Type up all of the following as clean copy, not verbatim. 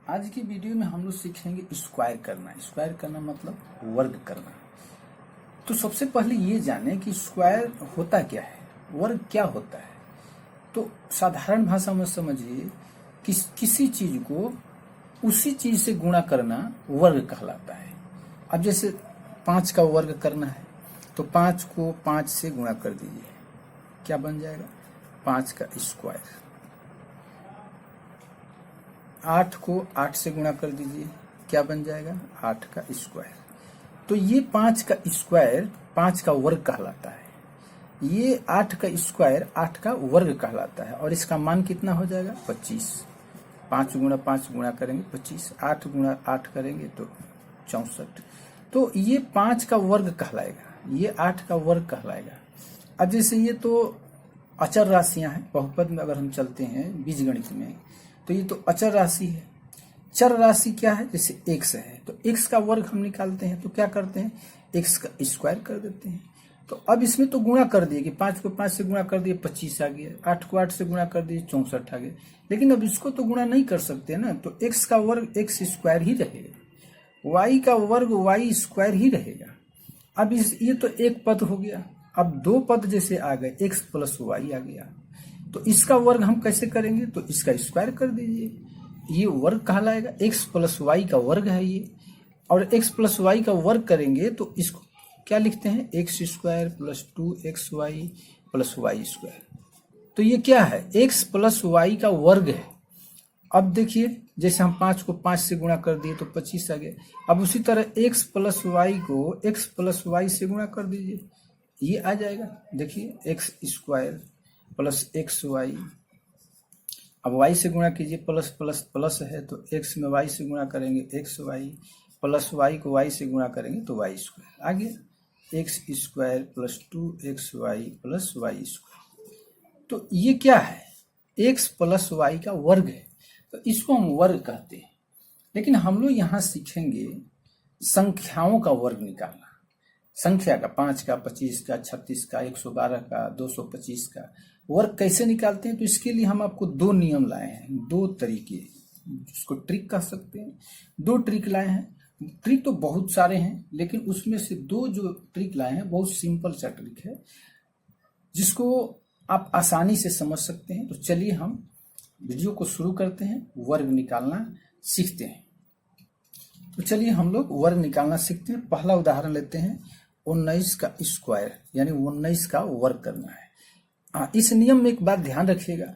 आज की वीडियो में हम लोग सीखेंगे स्क्वायर करना। स्क्वायर करना मतलब वर्ग करना। तो सबसे पहले ये जाने कि स्क्वायर होता क्या है, वर्ग क्या होता है। तो साधारण भाषा में समझिए कि किसी चीज को उसी चीज से गुणा करना वर्ग कहलाता है। अब जैसे 5 का वर्ग करना है तो 5 को 5 से गुणा कर दीजिए, क्या बन जाएगा 5 का स्क्वायर। 8 को 8 से गुणा कर दीजिए, क्या बन जाएगा 8 का स्क्वायर। तो ये 5 का स्क्वायर 5 का वर्ग कहलाता है। ये 8 का स्क्वायर 8 का वर्ग कहलाता है और इसका मान कितना हो जाएगा 25। 5 गुणा 5 गुणा करेंगे 25, 8 गुणा 8 करेंगे तो 64। तो ये 5 का वर्ग कहलाएगा, ये 8 का वर्ग कहलाएगा। अब जैसे ये तो अचर राशियां हैं, बहुपद में अगर हम चलते हैं बीजगणित में तो ये तो अचर राशि है। चर राशि क्या है, जैसे x है तो x का वर्ग हम निकालते हैं तो क्या करते हैं x का स्क्वायर कर देते हैं। तो अब इसमें तो गुणा कर दिए कि 5 को 5 से गुणा कर दिए 25 आ गया, 8 को 8 से गुणा कर दिए 64 आ गया। लेकिन अब इसको तो गुणा नहीं कर सकते ना, तो x का वर्ग x स्क्वायर ही रहेगा, y का वर्ग y स्क्वायर ही रहेगा। अब ये तो एक पद हो गया। अब दो पद जैसे आ गए x प्लस वाई आ गया, तो इसका वर्ग हम कैसे करेंगे, तो इसका स्क्वायर कर दीजिए, ये वर्ग कहलाएगा। x प्लस वाई का वर्ग है ये, और x प्लस वाई का वर्ग करेंगे तो इसको क्या लिखते हैं x square plus 2xy plus y square. तो ये क्या है x प्लस वाई का वर्ग है। अब देखिए जैसे हम 5 को 5 से गुणा कर दिए तो 25 आ गया। अब उसी तरह x प्लस वाई को x प्लस वाई से गुणा कर दीजिए, ये आ जाएगा। देखिए x square plus x y, अब y से गुणा कीजिए, प्लस प्लस प्लस है तो x में y से गुणा करेंगे एक्स वाई, प्लस y को y से गुणा करेंगे तो y स्क्वायर आ गया। X square plus 2xy plus y square. तो ये क्या है x प्लस वाई का वर्ग है, तो इसको हम वर्ग कहते हैं। लेकिन हम लोग यहाँ सीखेंगे संख्याओं का वर्ग निकालना। संख्या का 5 का 25 का 36 का 112 का 225 का वर्ग कैसे निकालते हैं, तो इसके लिए हम आपको 2 नियम लाए हैं, 2 तरीके, जिसको ट्रिक कह सकते हैं। 2 ट्रिक लाए हैं। ट्रिक तो बहुत सारे हैं लेकिन उसमें से 2 जो ट्रिक लाए हैं बहुत सिंपल सा ट्रिक है जिसको आप आसानी से समझ सकते हैं। तो चलिए हम वीडियो को शुरू करते हैं, वर्ग निकालना सीखते हैं। तो चलिए हम लोग वर्ग निकालना सीखते हैं। पहला उदाहरण लेते हैं 19 का स्क्वायर, यानी 19 का वर्ग करना है। इस नियम में एक बात ध्यान रखिएगा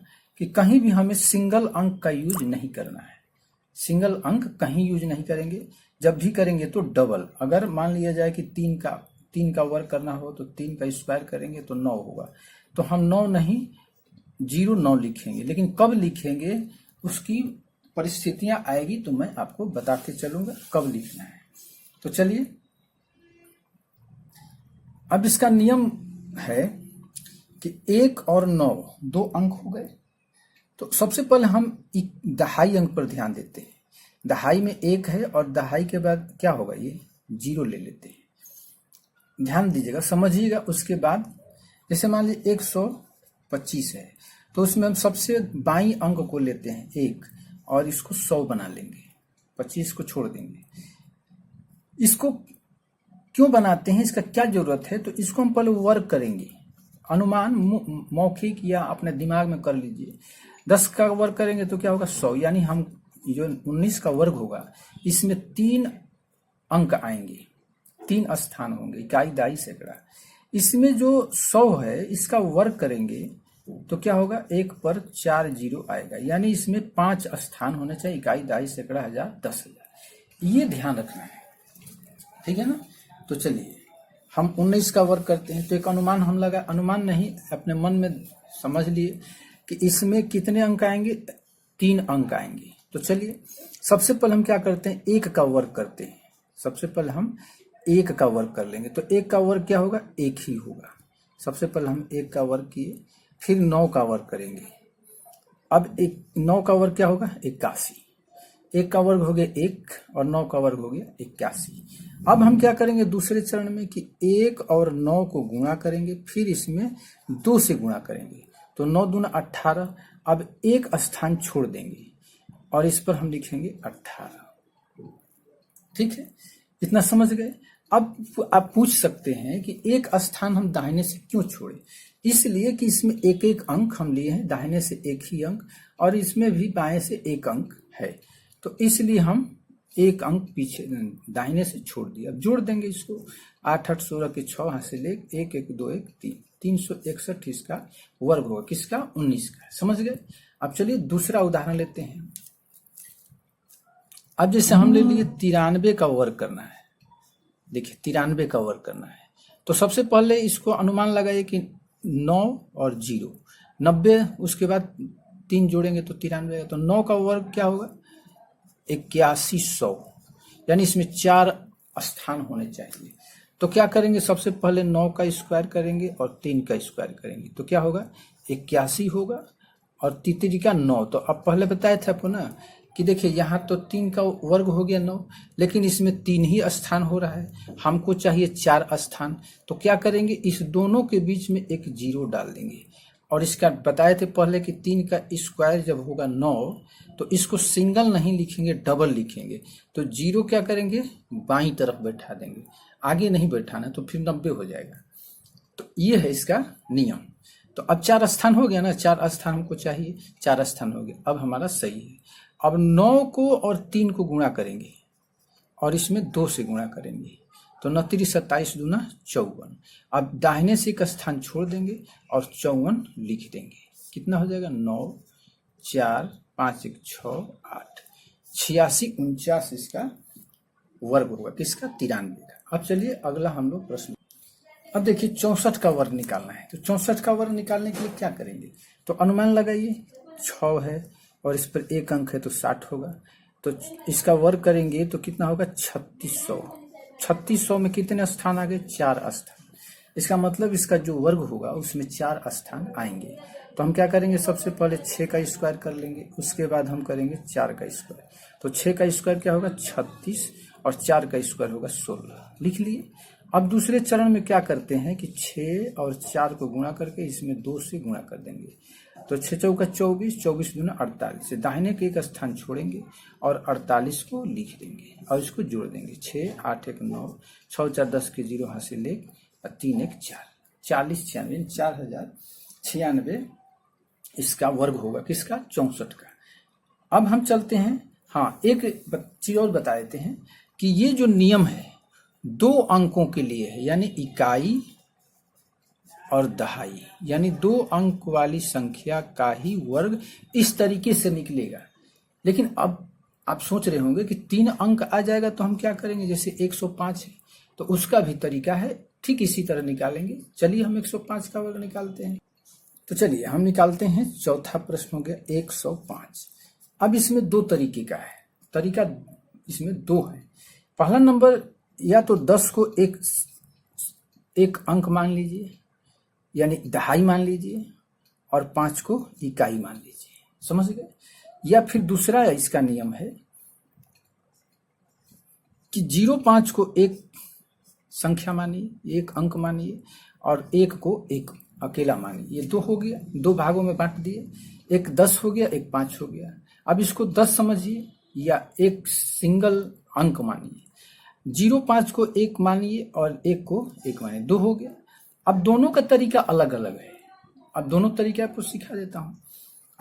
कि कहीं भी हमें सिंगल अंक का यूज नहीं करना है। सिंगल अंक कहीं यूज नहीं करेंगे, जब भी करेंगे तो डबल। अगर मान लिया जाए कि 3 का वर्ग करना हो तो 3 का स्क्वायर करेंगे तो 9 होगा, तो हम 9 नहीं 09 लिखेंगे। लेकिन कब लिखेंगे उसकी परिस्थितियां आएगी तो मैं आपको बताते चलूंगा कब लिखना है। तो चलिए अब इसका नियम है कि 1 और 9 2 अंक हो गए। तो सबसे पहले हम दहाई अंक पर ध्यान देते हैं। दहाई में 1 है और दहाई के बाद क्या होगा, ये 0 ले लेते हैं। ध्यान दीजिएगा, समझिएगा। उसके बाद जैसे मान लीजिए 125 है तो उसमें हम सबसे बाईं अंक को लेते हैं 1 और इसको 100 बना लेंगे, 25 को छोड़ देंगे। इसको क्यों बनाते हैं, इसका क्या जरूरत है, तो इसको हम पहले वर्ग करेंगे। अनुमान मौखिक या अपने दिमाग में कर लीजिए। 10 का वर्ग करेंगे तो क्या होगा 100, यानी हम जो 19 का वर्ग होगा इसमें 3 अंक आएंगे, 3 स्थान होंगे, इकाई दाई सैकड़ा। इसमें जो 100 है इसका वर्ग करेंगे तो क्या होगा 1 पर 4 0 आएगा, यानी इसमें 5 स्थान होने चाहिए, इकाई दाई सैकड़ा हजार 10,000। ये ध्यान रखना है, ठीक है ना। तो चलिए हम 19 का वर्ग करते हैं। तो एक अनुमान हम लगा, अनुमान नहीं अपने मन में समझ लिए कि इसमें कितने अंक आएंगे, 3 अंक आएंगे। तो चलिए सबसे पहले हम क्या करते हैं 1 का वर्ग करते हैं। सबसे पहले हम 1 का वर्ग कर लेंगे, तो 1 का वर्ग क्या होगा 1 ही होगा। सबसे पहले हम 1 का वर्ग किए, फिर 9 का वर्ग करेंगे। अब 9 का वर्ग क्या होगा 81। 1 का वर्ग हो गया 1 और 9 का वर्ग हो गया 81। अब हम क्या करेंगे दूसरे चरण में कि 1 और 9 को गुणा करेंगे, फिर इसमें 2 से गुणा करेंगे तो 9 दूना 18। अब 1 स्थान छोड़ देंगे, और इस पर हम लिखेंगे 18। ठीक है, इतना समझ गए। अब आप पूछ सकते हैं कि एक स्थान हम दाहिने से क्यों छोड़े। इसलिए कि इसमें एक एक अंक हम लिए हैं, दाहिने से एक ही अंक और इसमें भी बाएं से एक अंक है, तो इसलिए हम एक अंक पीछे दाहिने से छोड़ दिया। अब जोड़ देंगे इसको, 8 8 16 के 6 हासिल 1 1 1 2 1 3 361 इसका वर्ग होगा, किसका? 19 का। समझ गए। अब चलिए दूसरा उदाहरण लेते हैं। अब जैसे हम ले लिए 93 का वर्ग करना है। देखिए 93 का वर्ग करना है, तो सबसे पहले इसको अनुमान लगाइए कि 9 और 0 90, उसके बाद 3 जोड़ेंगे तो 93, तो 9 का वर्ग क्या होगा? 8100, यानी इसमें 4 स्थान होने चाहिए। तो क्या करेंगे, सबसे पहले 9 का स्क्वायर करेंगे और 3 का स्क्वायर करेंगे, तो क्या होगा? 81 होगा और तीसरी का 9। तो अब पहले बताए थे आपको ना कि देखिए यहाँ तो 3 का वर्ग हो गया 9, लेकिन इसमें 3 ही स्थान हो रहा है, हमको चाहिए 4 स्थान। तो क्या करेंगे, इस दोनों के बीच में एक 0 डाल देंगे। और इसका बताए थे पहले कि 3 का स्क्वायर जब होगा 9, तो इसको सिंगल नहीं लिखेंगे, डबल लिखेंगे। तो 0 क्या करेंगे, बाईं तरफ बैठा देंगे, आगे नहीं बैठाना, तो फिर 90 हो जाएगा। तो ये है इसका नियम। तो अब 4 स्थान हो गया ना, 4 स्थान हमको चाहिए, 4 स्थान हो गया, अब हमारा सही है। अब 9 को और 3 को गुणा करेंगे और इसमें 2 से गुणा करेंगे, तो 29 27 दूना 54। अब दाहिने से एक स्थान छोड़ देंगे और 54 लिख देंगे, कितना हो जाएगा? 9 4 5 1 6 8 86 49 इसका वर्ग होगा, किसका? 93 का। अब चलिए अगला हम लोग प्रश्न। अब देखिए 64 का वर्ग निकालना है, तो 64 का वर्ग निकालने के लिए क्या करेंगे, तो अनुमान लगाइए, 6 है और इस पर एक अंक है तो 60 होगा, तो इसका वर्ग करेंगे तो कितना होगा? 3600। 3600 में कितने स्थान आ गए? 4 स्थान। इसका मतलब इसका जो वर्ग होगा उसमें 4 स्थान आएंगे। तो हम क्या करेंगे, सबसे पहले 6 का स्क्वायर कर लेंगे, उसके बाद हम करेंगे 4 का स्क्वायर। तो 6 का स्क्वायर क्या होगा? 36 और 4 का स्क्वायर होगा 16, लिख लिए। अब दूसरे चरण में क्या करते हैं कि 6 और 4 को गुणा करके इसमें 2 से गुणा कर देंगे, तो 6 चौका 24 24 दूना 48 से दाहिने के एक स्थान छोड़ेंगे और 48 को लिख देंगे और इसको जोड़ देंगे। 6 8 1 9 6 4 10 के 0 हासिल 1 और 3 1 4 40 96 4096 इसका वर्ग होगा, किसका? 64 का। अब हम चलते हैं, हाँ एक चीज और बता देते हैं कि ये जो नियम है 2 अंकों के लिए है, यानी इकाई और दहाई, यानी 2 अंक वाली संख्या का ही वर्ग इस तरीके से निकलेगा। लेकिन अब आप सोच रहे होंगे कि 3 अंक आ जाएगा तो हम क्या करेंगे, जैसे 105 है तो उसका भी तरीका है, ठीक इसी तरह निकालेंगे। चलिए हम 105 का वर्ग निकालते हैं। तो चलिए हम निकालते हैं। चौथा प्रश्न हो गया 105। अब इसमें 2 तरीके का है, तरीका इसमें 2 है। पहला नंबर, या तो 10 को एक अंक मान लीजिए, यानी दहाई मान लीजिए, और 5 को इकाई मान लीजिए, समझ गए। या फिर दूसरा इसका नियम है कि 0-5 को एक संख्या मानिए, एक अंक मानिए, और 1 को एक अकेला मानिए। ये 2 हो गया, 2 भागों में बांट दिए, एक 10 हो गया, एक 5 हो गया। अब इसको 10 समझिए या एक सिंगल अंक मानिए। 0-5 को 1 मानिए और 1 को 1 मानिए, 2 हो गया। अब दोनों का तरीका अलग अलग है, अब दोनों तरीके आपको सिखा देता हूं।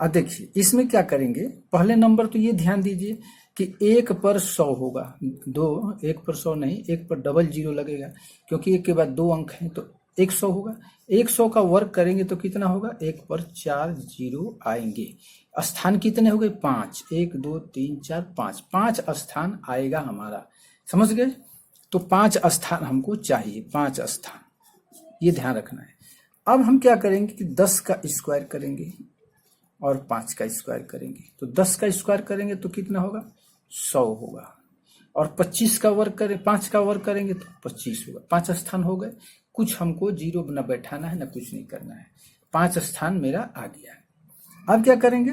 अब देखिए इसमें क्या करेंगे, पहले नंबर तो ये ध्यान दीजिए कि 1 पर 100 होगा, 1 पर 100 नहीं, 1 पर डबल 0 लगेगा, क्योंकि 1 के बाद 2 अंक हैं तो 100 होगा। 100 का वर्ग करेंगे तो कितना होगा, 1 पर 4 0 आएंगे। स्थान कितने हो गए? 5, 1 2 3 4 5, 5 स्थान आएगा हमारा, समझ गए। तो 5 स्थान हमको चाहिए, 5 स्थान, ये ध्यान रखना है। अब हम क्या करेंगे कि 10 का स्क्वायर करेंगे और 5 का स्क्वायर करेंगे। तो 10 का स्क्वायर करेंगे तो कितना होगा, 100 होगा, और 25 का वर्ग करें, 5 का वर्ग करेंगे तो 25 होगा। 5 स्थान हो गए, कुछ हमको 0 न बैठाना है, न कुछ नहीं करना है, 5 स्थान मेरा आ गया। अब क्या करेंगे,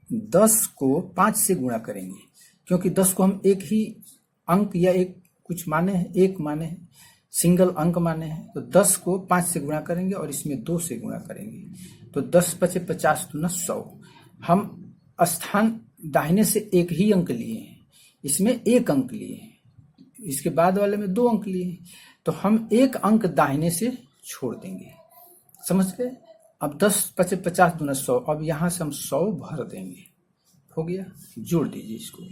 10 को 5 से गुणा करेंगे, क्योंकि 10 को हम एक ही अंक या एक कुछ माने हैं, एक माने हैं, सिंगल अंक माने हैं। तो 10 को 5 से गुणा करेंगे और इसमें 2 से गुणा करेंगे, तो 10 × 50 = 100। हम स्थान दाहिने से एक ही अंक लिए हैं, इसमें एक अंक लिए हैं, इसके बाद वाले में 2 अंक लिए हैं, तो हम एक अंक दाहिने से छोड़ देंगे। समझ गए? अब 10 × 50 × 100, अब यहां से हम 100 भर देंगे। हो गया, जोड़ दीजिए इसको,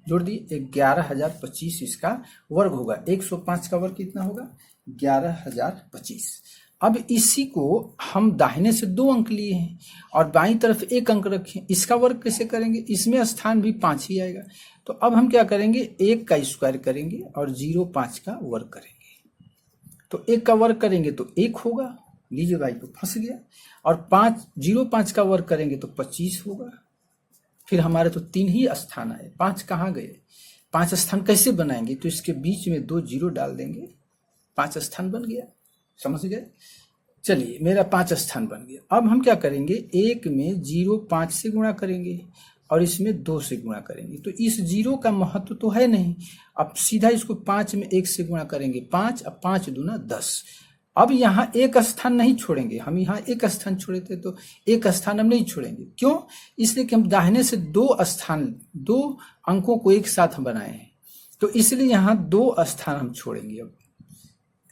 जोड़ दिए 11,025 इसका वर्ग होगा। 105 का वर्ग कितना होगा? 11,025। अब इसी को हम दाहिने से 2 अंक लिए हैं और बाईं तरफ 1 अंक रखें, इसका वर्ग कैसे करेंगे? इसमें स्थान भी 5 ही आएगा, तो अब हम क्या करेंगे? 1 का स्क्वायर करेंगे और 0.5 का वर्ग करेंगे। तो 1 का वर्ग करेंगे तो 1 होगा, लीजिए भाई तो फंस गया, और 0.5 का वर्ग करेंगे तो 25 होगा। फिर हमारे तो 3 ही स्थान आए, 5 कहाँ गए? 5 स्थान कैसे बनाएंगे? तो इसके बीच में 2 0 डाल देंगे, 5 स्थान बन गया। समझ गए? चलिए, मेरा 5 स्थान बन गया। अब हम क्या करेंगे? 1 में 0.5 से गुणा करेंगे और इसमें 2 से गुणा करेंगे, तो इस 0 का महत्व तो है नहीं। अब सीधा इसको 5 में 1 से गुणा करेंगे, 5, अब 5 दूना 10। अब यहाँ एक स्थान नहीं छोड़ेंगे, हम यहाँ एक स्थान छोड़े थे तो एक स्थान हम नहीं छोड़ेंगे। क्यों? इसलिए कि हम दाहिने से 2 अंकों को एक साथ बनाए हैं, तो इसलिए यहाँ 2 स्थान हम छोड़ेंगे। अब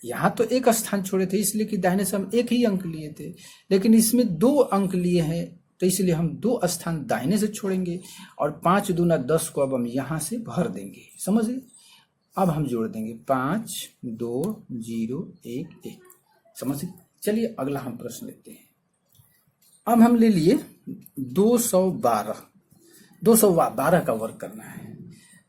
यहाँ तो एक स्थान छोड़े थे इसलिए कि दाहिने से हम एक ही अंक लिए थे, लेकिन इसमें 2 अंक लिए हैं तो इसलिए हम 2 स्थान दाहिने से छोड़ेंगे और 5 दूना 10 को अब हम यहाँ से भर देंगे। समझिए? अब हम जोड़ देंगे 5, 2, 0, 1, 1। समझिए? चलिए अगला हम प्रश्न लेते हैं। अब हम ले लिए 212 का वर्ग करना है,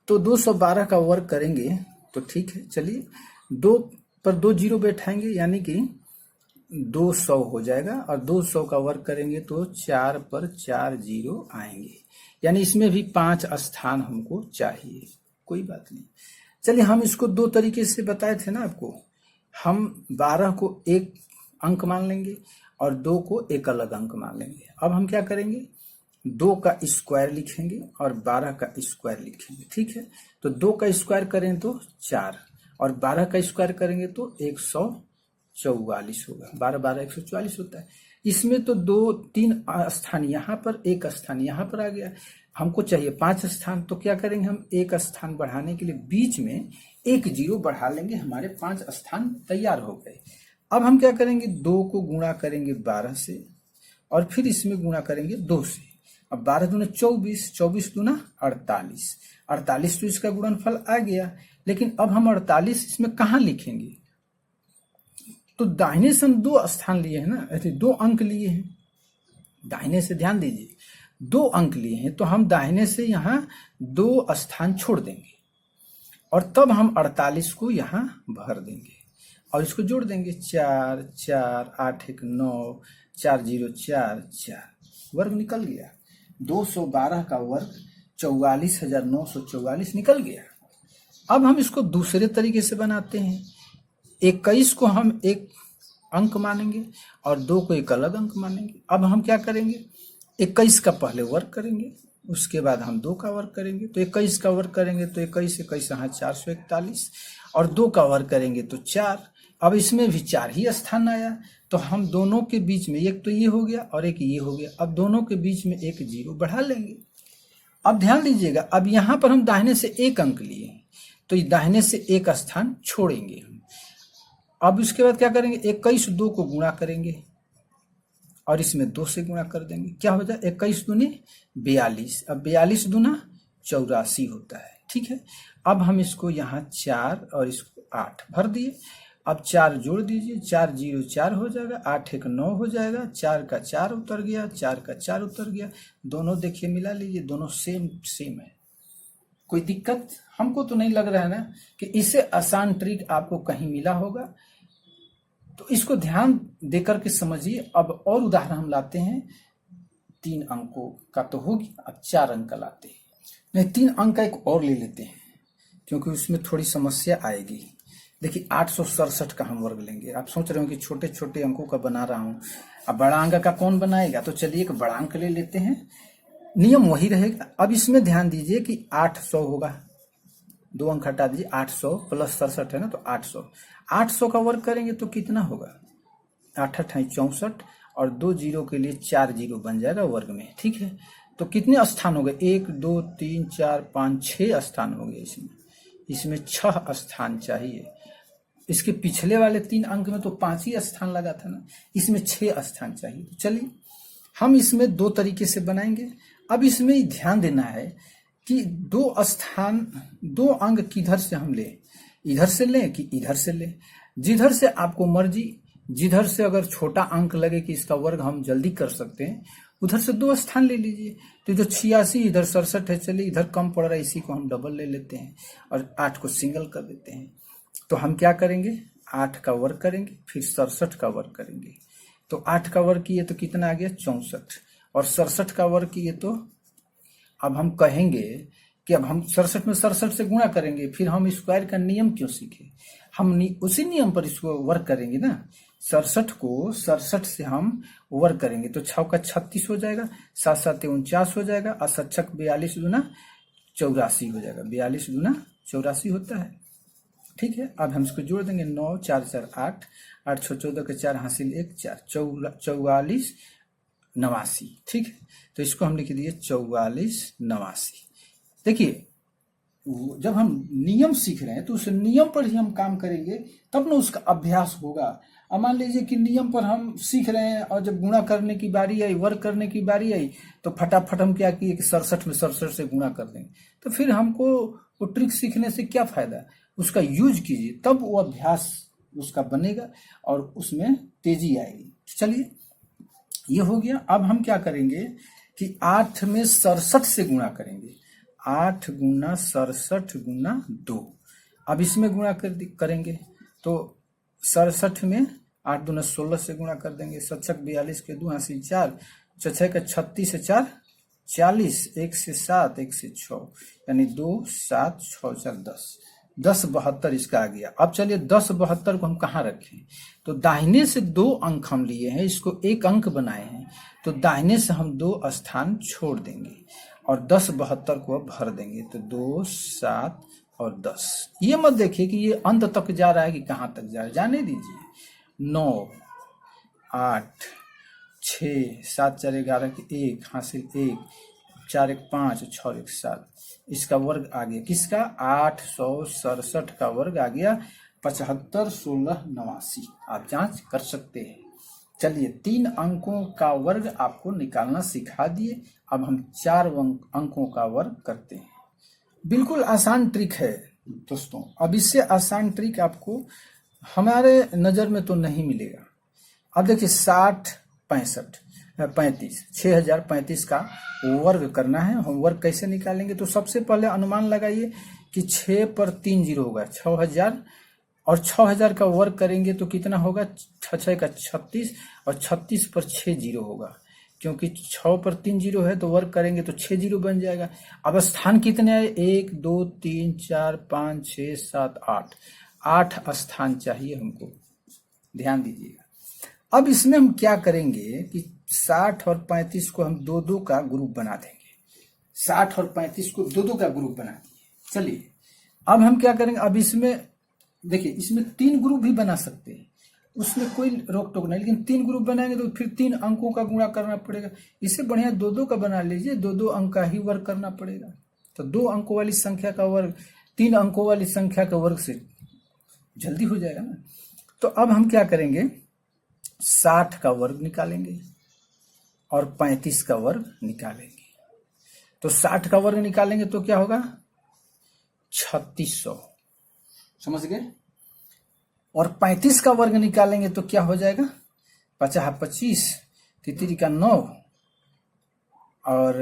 तो 212 का वर्ग करेंगे तो ठीक है। चलिए 2 पर 2 0 बैठाएंगे यानी कि 200 हो जाएगा, और 200 का वर्ग करेंगे तो 4 पर 4 0 आएंगे, यानी इसमें भी 5 स्थान हमको चाहिए। कोई बात नहीं, चलिए हम इसको 2 तरीके से बताए थे ना आपको। हम 12 को एक अंक मान लेंगे और 2 को एक अलग अंक मान लेंगे। अब हम क्या करेंगे? 2 का स्क्वायर लिखेंगे और 12 का स्क्वायर लिखेंगे। ठीक है, तो 2 का स्क्वायर करें तो 4 और 12 का स्क्वायर करेंगे तो 144 होगा। 12 12 144 होता है। इसमें तो 3 स्थान यहाँ पर, एक स्थान यहाँ पर आ गया। हमको चाहिए 5 स्थान, तो क्या करेंगे? हम एक स्थान बढ़ाने के लिए बीच में 1 0 बढ़ा लेंगे, हमारे 5 स्थान तैयार हो गए। अब हम क्या करेंगे? 2 को गुणा करेंगे 12 से और फिर इसमें गुणा करेंगे 2 से। अब 12 दूना 24, 24 दूना 48, 48 तो इसका गुणनफल आ गया। लेकिन अब हम 48 इसमें कहाँ लिखेंगे? तो दाहिने से हम 2 स्थान लिए हैं ना, ऐसे 2 अंक लिए हैं। दाहिने से ध्यान दीजिए, 2 अंक लिए हैं, तो हम दाहिने से यहाँ 2 स्थान छोड़ देंगे और तब हम 48 को यहाँ भर देंगे और इसको जोड़ देंगे। 4 4 8 1 9 4 0 4 4, वर्ग निकल गया। 212 का वर्ग 44,944 निकल गया। अब हम इसको दूसरे तरीके से बनाते हैं। 21 को हम एक अंक मानेंगे और 2 को एक अलग अंक मानेंगे। अब हम क्या करेंगे? 21 का पहले वर्ग करेंगे, उसके बाद हम 2 का वर्ग करेंगे। तो 21 का वर्ग करेंगे तो 21 21 यहाँ 441 और 2 का वर्ग करेंगे तो 4। अब इसमें भी 4 ही स्थान आया, तो हम दोनों के बीच में, एक तो ये हो गया और एक ये हो गया, अब दोनों के बीच में 1 0 बढ़ा लेंगे। अब ध्यान दीजिएगा, अब यहाँ पर हम दाहिने से एक अंक लिए तो दाहिने से एक स्थान छोड़ेंगे हम। अब उसके बाद क्या करेंगे? 21 2 को गुणा करेंगे और इसमें 2 से गुणा कर देंगे। क्या हो जाए? 21 दूनी 42, अब 42 दूना 84 होता है। ठीक है, अब हम इसको यहाँ 4 और इसको 8 भर दिए। अब 4 जोड़ दीजिए, 4 0 4 हो जाएगा, 8 1 9 हो जाएगा, 4 का 4 उतर गया, 4 का 4 उतर गया। दोनों देखिए मिला लीजिए, दोनों सेम सेम है। कोई दिक्कत हमको तो नहीं लग रहा है ना कि इससे आसान ट्रिक आपको कहीं मिला होगा। तो इसको ध्यान देकर के समझिए। अब और उदाहरण हम लाते हैं। 3 अंकों का तो हो गया, अब 4 अंक का लाते हैं। नहीं, 3 अंक का एक और ले लेते हैं क्योंकि उसमें थोड़ी समस्या आएगी। देखिए 867 का हम वर्ग लेंगे। आप सोच रहे हो कि छोटे छोटे अंकों का बना रहा हूं, अब बड़ा अंक का कौन बनाएगा? तो चलिए एक बड़ा अंक ले लेते हैं, नियम वही रहेगा। अब इसमें ध्यान दीजिए कि 800 होगा, 2 अंक हटा दीजिए, 800 प्लस 67 है ना, तो 800 का वर्ग करेंगे तो कितना होगा? 8 8 64 और 2 जीरो के लिए 4 जीरो बन जाएगा वर्ग में। ठीक है, तो कितने स्थान हो गए? 1 2 3 4 5 6 स्थान हो गए। इसमें 6 स्थान चाहिए। इसके पिछले वाले 3 अंक में तो 5 ही स्थान लगा था ना, इसमें 6 स्थान चाहिए। तो चलिए हम इसमें 2 तरीके से बनाएंगे। अब इसमें ध्यान देना है कि 2 अंक किधर से हम ले, इधर से लें कि इधर से लें, जिधर से आपको मर्जी, जिधर से अगर छोटा अंक लगे कि इसका वर्ग हम जल्दी कर सकते हैं, उधर से 2 स्थान ले लीजिए। तो जो 86 इधर 67 है, चलिए इधर कम पड़ रहा है, इसी को हम डबल ले लेते हैं और 8 को सिंगल कर देते हैं। तो हम क्या करेंगे? 8 का वर्ग करेंगे, फिर 67 का वर्ग करेंगे। तो 8 का वर्ग किए तो कितना आ गया? 64, और 67 का वर्ग किए तो अब हम कहेंगे कि अब हम 67 में 67 से गुणा करेंगे। फिर हम स्क्वायर का नियम क्यों सीखे? हम उसी नियम पर इसको वर्ग करेंगे ना। 67 को 67 से हम वर्ग करेंगे तो 6 का 36 हो जाएगा, 7 7 49 हो जाएगा, और 7 6 42 दूना 84 हो जाएगा। 42 दूना 84 होता है। ठीक है, अब हम इसको जोड़ देंगे। 9 4 4 8, 8 6 14 के 4 हासिल 1 4, 44 89। ठीक है, तो इसको हम लिख दिए 44 89। देखिए जब हम नियम सीख रहे हैं तो उस नियम पर ही हम काम करेंगे, तब ना उसका अभ्यास होगा। अब मान लीजिए कि नियम पर हम सीख रहे हैं और जब गुणा करने की बारी आई, वर्ग करने की बारी आई, तो फटाफट हम क्या किए कि 67 में 67 से गुणा कर देंगे। तो फिर हमको वो ट्रिक सीखने से क्या फायदा? उसका यूज कीजिए, तब वो अभ्यास उसका बनेगा और उसमें तेजी आएगी। चलिए ये हो गया। अब हम क्या करेंगे कि 8 में 67 से गुणा करेंगे। 8 गुना 67 गुना 2। अब इसमें गुणा करेंगे तो 67 में 8 दूना 16 से गुणा कर देंगे। 7 6 42 के 2 हासिल 4, 6 का 36 से 4 40, 1 से 7 1 से 6, यानी 2 7 6 4 10, 10 72 इसका आ गया। अब चलिए 10 72 को हम कहाँ रखें? तो दाहिने से 2 अंक हम लिए हैं, इसको 1 अंक बनाए हैं, तो दाहिने से हम 2 स्थान छोड़ देंगे और 10 72 को अब भर देंगे। तो 2 7 और 10। ये मत देखिए कि ये अंत तक जा रहा है कि कहाँ तक जा रहा है, जाने दीजिए। 9 8 6 7 4 11 के 1 हासिल 1, 4 1 5, 6 1 7, इसका वर्ग आ गया किसका? 867 का वर्ग आ गया 75 16 89। आप जांच कर सकते हैं। चलिए 3 अंकों का वर्ग आपको निकालना सिखा दिए। अब हम 4 अंकों का वर्ग करते हैं। बिल्कुल आसान ट्रिक है दोस्तों। अब इससे आसान ट्रिक आपको हमारे नजर में तो नहीं मिलेगा। अब देखिए 60 65 35, 6035 का वर्ग करना है। हम वर्ग कैसे निकालेंगे? तो सबसे पहले अनुमान लगाइए कि 6 पर 3 जीरो होगा 6000, और 6000 का वर्ग करेंगे तो कितना होगा? 6 का 36, और 36 पर 6 जीरो होगा, क्योंकि 6 पर 3 जीरो है तो वर्ग करेंगे तो 6 जीरो बन जाएगा। अब स्थान कितने आए? 1 2 3 4 5 6 7 8, 8 स्थान चाहिए हमको, ध्यान दीजिएगा। अब इसमें हम क्या करेंगे कि 60 और 35 को हम 2-2 का ग्रुप बना देंगे। 60 और 35 को 2-2 का ग्रुप बना दिए। चलिए अब हम क्या करेंगे? अब इसमें देखिए, इसमें 3 ग्रुप भी बना सकते हैं, उसमें कोई रोक टोक नहीं, लेकिन 3 ग्रुप बनाएंगे तो फिर 3 अंकों का गुणा करना पड़ेगा। इससे बढ़िया 2-2 का बना लीजिए, 2-2 अंक का ही वर्ग करना पड़ेगा। तो 2 अंकों वाली संख्या का वर्ग 3 अंकों वाली संख्या के वर्ग से जल्दी हो जाएगा ना। तो अब हम क्या करेंगे? 60 का वर्ग निकालेंगे और 35 का वर्ग निकालेंगे। तो 60 का वर्ग निकालेंगे तो क्या होगा? 3600, समझ गए? और 35 का वर्ग निकालेंगे तो क्या हो जाएगा? 50 25, 3 का 9, और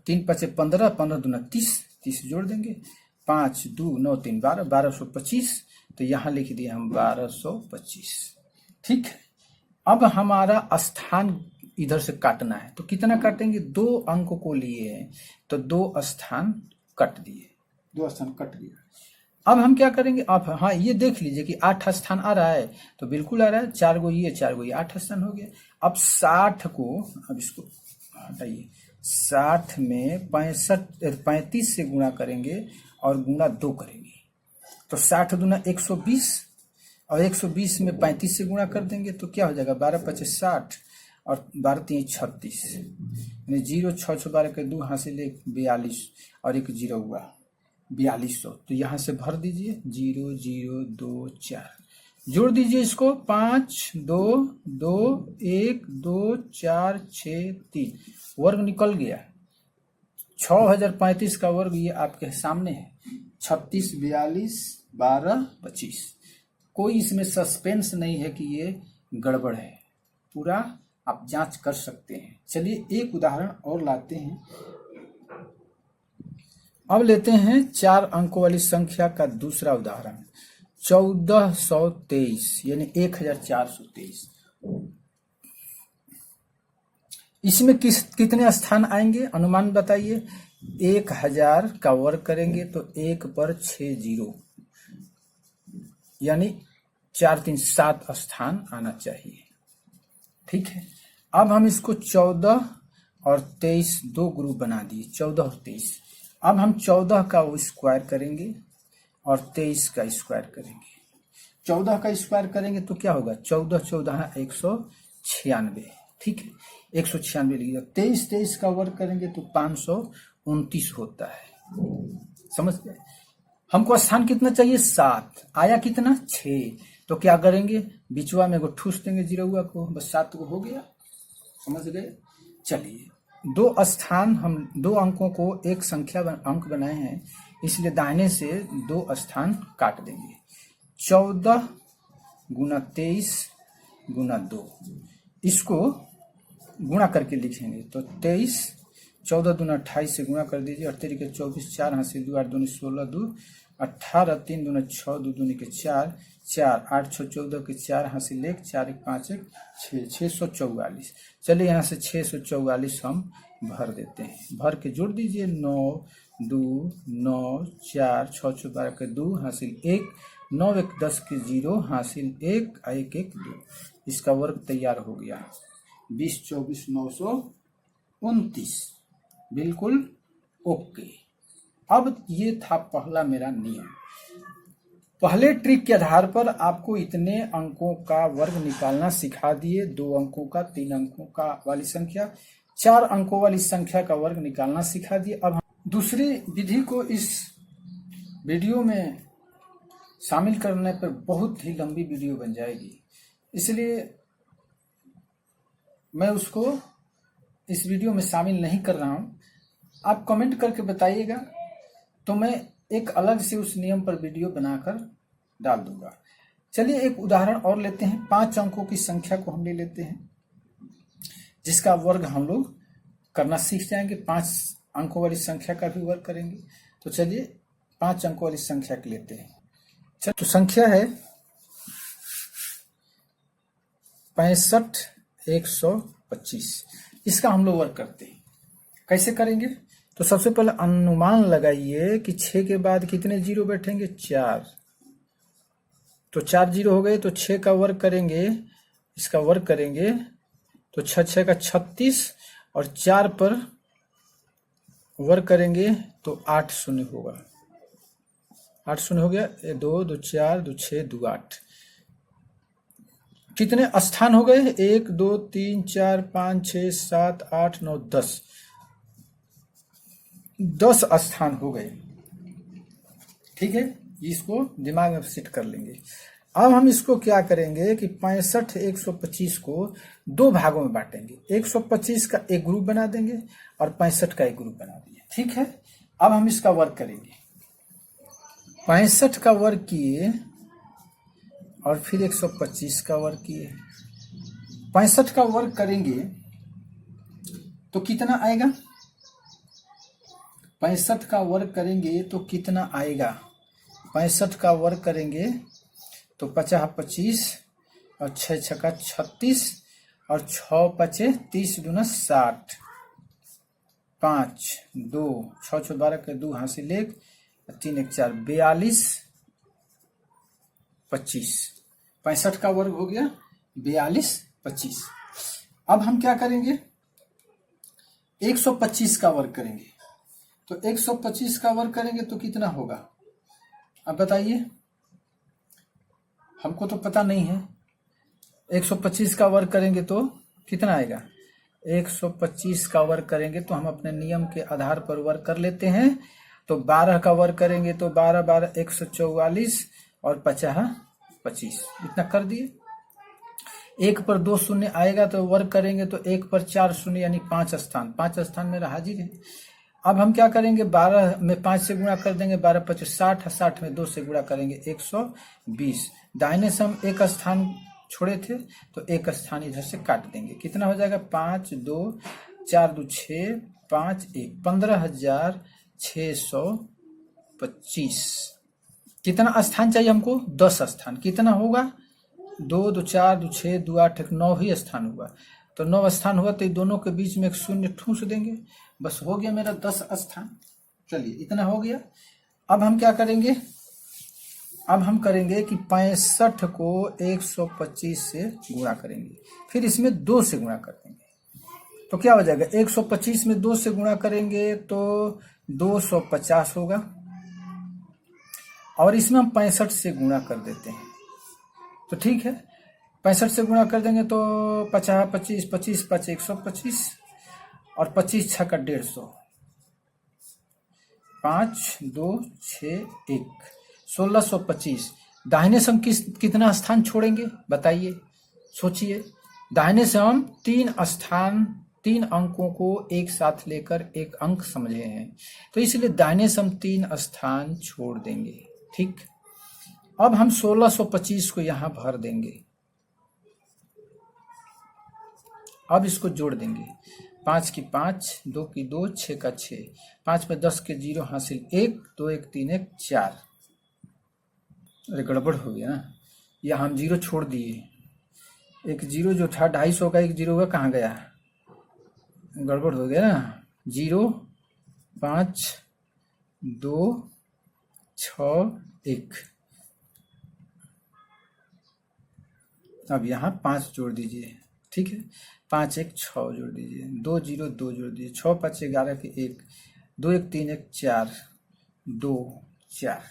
3 5 15, 15 दूना 30, 30 जोड़ देंगे। 5 2 9 3 12, 1225। तो यहां लिख दिए हम 1225। ठीक है, अब हमारा स्थान इधर से काटना है, तो कितना काटेंगे? 2 अंक को लिए हैं तो 2 स्थान कट दिए, 2 स्थान कट गया। अब हम क्या करेंगे? अब हाँ, ये देख लीजिए कि 8 स्थान आ रहा है, तो बिल्कुल आ रहा है। 4 गो ये 4 गो ये, 8 स्थान हो गया। अब 60 को, अब इसको हटाइए, 60 में 35 से गुणा करेंगे और गुणा 2 करेंगे, तो 60 दूना 120, और 120 में 35 से गुणा कर देंगे तो क्या हो जाएगा? 12 25 60, और 12×3 = 36, यानी 0 6 6 12 के 2 हासिल 1 42 और एक 0 हुआ 4200। तो यहाँ से भर दीजिए 0 0 2 4, जोड़ दीजिए इसको 5 2 2 1 2 4 6 3, वर्ग निकल गया 6035 का वर्ग ये आपके सामने है 36 42 12 25। कोई इसमें सस्पेंस नहीं है कि ये गड़बड़ है, पूरा आप जांच कर सकते हैं। चलिए एक उदाहरण और लाते हैं। अब लेते हैं 4 अंकों वाली संख्या का दूसरा उदाहरण 1423 यानी 1423। इसमें कितने स्थान आएंगे अनुमान बताइए। 1000 का वर्ग करेंगे तो 1 पर 6 0, यानी 4 3 7 स्थान आना चाहिए। ठीक है, अब हम इसको 14 और 23 दो ग्रुप बना दिए, 14 और 23। अब हम 14 का स्क्वायर करेंगे और 23 का स्क्वायर करेंगे। 14 का स्क्वायर करेंगे तो क्या होगा, 14 14 196, ठीक है 196 लिखिएगा। 23 का वर्ग करेंगे तो 529 होता है। समझ गए। हमको स्थान कितना चाहिए, 7, आया कितना 6, तो क्या करेंगे बिचवा में ठूस देंगे जीरोवा को, बस 7 को हो गया। समझ गए। चलिए दो स्थान, हम 2 अंकों को एक संख्या अंक बनाए हैं, इसलिए दाहिने से 2 स्थान काट देंगे। 14 गुना 23 गुना 2, इसको गुणा करके लिखेंगे तो 23, 14 दूना 28 से गुणा कर दीजिए, 8 के 24, 4 हासिल 2, 8 दूनी 16, 2 18, 3 दूना 6, 2 दूनी के 4, 4 8 6 14 के 4 हासिल 1, 4 1 5 1 6, 644। चलिए यहाँ से 644 हम भर देते हैं। भर के जोड़ दीजिए 9 2 9 4 6 6 12 के 2 हासिल 1, 9 1 10 के 0 हासिल 1 1 1 2। इसका वर्ग तैयार हो गया 20 24 929, बिल्कुल ओके। अब ये था पहला मेरा नियम। पहले ट्रिक के आधार पर आपको इतने अंकों का वर्ग निकालना सिखा दिए, 2 अंकों का, 3 अंकों का वाली संख्या, 4 अंकों वाली संख्या का वर्ग निकालना सिखा दिए। अब हम दूसरी विधि को इस वीडियो में शामिल करने पर बहुत ही लंबी वीडियो बन जाएगी, इसलिए मैं उसको इस वीडियो में शामिल नहीं कर रहा हूं। आप कमेंट करके बताइएगा तो मैं एक अलग से उस नियम पर वीडियो बनाकर डाल दूंगा। चलिए एक उदाहरण और लेते हैं। 5 अंकों की संख्या को हम ले लेते हैं, जिसका वर्ग हम लोग करना सीख जाएंगे। 5 अंकों वाली संख्या का भी वर्ग करेंगे। तो चलिए 5 अंकों वाली संख्या को लेते हैं। तो संख्या है 65 125। इसका हम लोग वर्ग करते हैं। कैसे करेंगे, तो सबसे पहले अनुमान लगाइए कि 6 के बाद कितने जीरो बैठेंगे, 4। तो 4 जीरो हो गए, तो 6 का वर्ग करेंगे, इसका वर्ग करेंगे तो 6 6 का 36 और 4 पर वर्ग करेंगे तो 8 शून्य होगा। 8 शून्य हो गया, 2 2 4 2 6 2 8। कितने स्थान हो गए, 1 2 3 4 5 6 7 8 9 10। 10 स्थान हो गए। ठीक है, इसको दिमाग में सेट कर लेंगे। अब हम इसको क्या करेंगे कि 65 125 को 2 भागों में बांटेंगे। 125 का एक ग्रुप बना देंगे और 65 का एक ग्रुप बना दिए। ठीक है, अब हम इसका वर्ग करेंगे। 65 का वर्ग किए और फिर 125 का वर्ग किए। 65 का वर्ग करेंगे तो कितना आएगा, 65 का वर्ग करेंगे तो कितना आएगा, 65 का वर्ग करेंगे तो 50 25 और 6 6 का 36 और 6 5 30 दूना 60, 5 2 6 6 12 के 2 हासिल 1, 3 1 4 42 25। 65 का वर्ग हो गया 42 25। अब हम क्या करेंगे, 125 का वर्ग करेंगे। तो 125 का वर्ग करेंगे तो कितना होगा, अब बताइए, हमको तो पता नहीं है। 125 का वर्ग करेंगे तो कितना आएगा 125 का वर्ग करेंगे तो हम अपने नियम के आधार पर वर्ग कर लेते हैं। तो 12 का वर्ग करेंगे तो 12 12 144 और 50 25, इतना कर दिए। 1 पर 2 शून्य आएगा तो वर्ग करेंगे तो 1 पर 4 शून्य यानी 5 स्थान, 5 स्थान मेरा हाजिर है। अब हम क्या करेंगे 12 में 5 से गुणा कर देंगे, 12 25 60, 60 में 2 से गुणा करेंगे 120। दाहिने से हम एक स्थान छोड़े थे तो एक स्थान इधर से काट देंगे, कितना हो जाएगा 5 2 4 2 6 5 1 15,625। कितना स्थान चाहिए हमको 10 स्थान, कितना होगा 2 2 4 2 6 2 8 1 9 ही स्थान हुआ। तो 9 स्थान हुआ तो दोनों के बीच में एक शून्य ठूंस देंगे, बस हो गया मेरा 10 स्थान। चलिए इतना हो गया। अब हम क्या करेंगे, अब हम करेंगे कि 65 को 125 से गुणा करेंगे, फिर इसमें 2 से गुणा कर देंगे तो क्या हो जाएगा 125 में 2 से गुणा करेंगे तो 250 होगा, और इसमें हम 65 से गुणा कर देते हैं तो ठीक है। 65 से गुणा कर देंगे तो 50 25 25 5 125 और 25 6 का 150, 5 2 6 1 1625। दाहिने से हम कितना स्थान छोड़ेंगे बताइए, सोचिए। दाहिने से हम 3 अंकों को एक साथ लेकर एक अंक समझे हैं, तो इसलिए दाहिने से हम 3 स्थान छोड़ देंगे। ठीक, अब हम 1625 को यहां भर देंगे, अब इसको जोड़ देंगे। 5 की 5, 2 की 2, 6 का 6, 5 में 10 के 0 हासिल 1 2 1 3 1 4। अरे गड़बड़ हो गया ना, यहाँ हम 0 छोड़ दिए, एक 0 जो था 250 का, एक 0 का कहाँ गया, गड़बड़ हो गया ना। 0 5 2 6 1, अब यहाँ 5 जोड़ दीजिए, ठीक है। 5 1 6 जोड़ दीजिए, 2 0 2 जोड़ दीजिए, 6 5 11 के 1, 2 1 3 1 4 2 4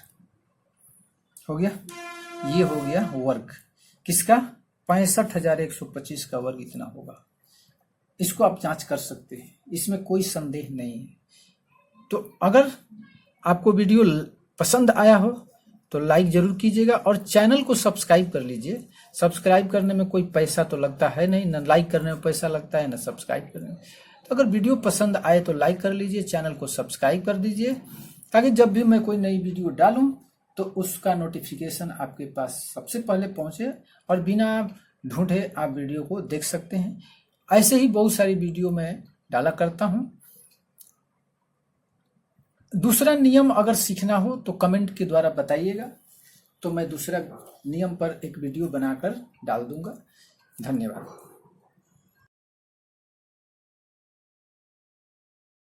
हो गया। ये हो गया वर्ग किसका 65,125 का वर्ग इतना होगा। इसको आप जांच कर सकते हैं, इसमें कोई संदेह नहीं है। तो अगर आपको वीडियो पसंद आया हो तो लाइक जरूर कीजिएगा और चैनल को सब्सक्राइब कर लीजिए। सब्सक्राइब करने में कोई पैसा तो लगता है नहीं, ना लाइक करने में पैसा लगता है, ना सब्सक्राइब करने में। तो अगर वीडियो पसंद आए तो लाइक कर लीजिए, चैनल को सब्सक्राइब कर दीजिए, ताकि जब भी मैं कोई नई वीडियो डालूं तो उसका नोटिफिकेशन आपके पास सबसे पहले पहुंचे और बिना ढूंढे आप वीडियो को देख सकते हैं। ऐसे ही बहुत सारी वीडियो मैं डाला करता हूं। दूसरा नियम अगर सीखना हो तो कमेंट के द्वारा बताइएगा, तो मैं दूसरा नियम पर एक वीडियो बनाकर डाल दूंगा। धन्यवाद।